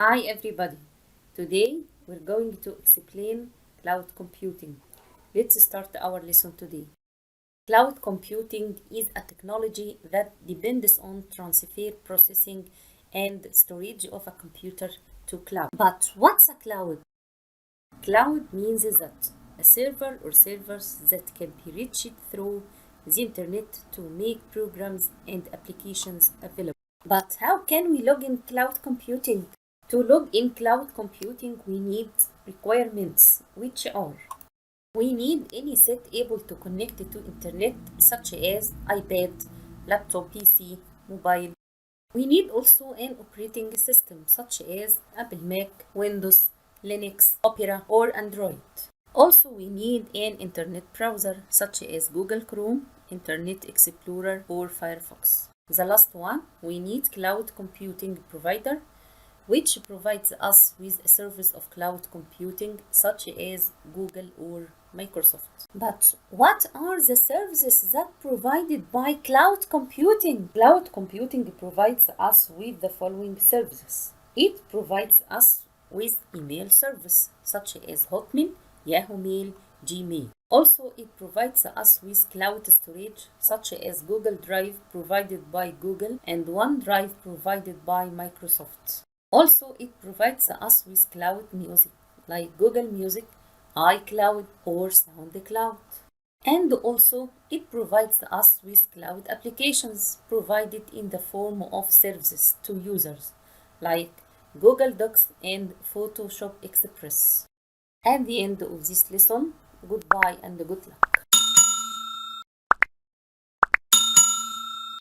Hi everybody. Today we're going to explain cloud computing. Let's start our lesson today. Cloud computing is a technology that depends on transfer processing and storage of a computer to cloud. But what's a cloud? Cloud means that a server or servers that can be reached through the internet to make programs and applications available. But how can we log in cloud computing? To log in cloud computing, we need requirements, which are: we need any set able to connect to internet, such as iPad, laptop, PC, mobile. We need also an operating system, such as Apple Mac, Windows, Linux, Opera, or Android. Also, we need an internet browser, such as Google Chrome, Internet Explorer, or Firefox. The last one, we need cloud computing provider, which provides us with a service of cloud computing such as Google or Microsoft. But what are the services that provided by cloud computing? Cloud computing provides us with the following services. It provides us with email service such as Hotmail, Yahoo Mail, Gmail. Also, it provides us with cloud storage such as Google Drive provided by Google and OneDrive provided by Microsoft. Also, it provides us with cloud music like Google Music, iCloud, or SoundCloud. And also, it provides us with cloud applications provided in the form of services to users like Google Docs and Photoshop Express. At the end of this lesson, goodbye and good luck.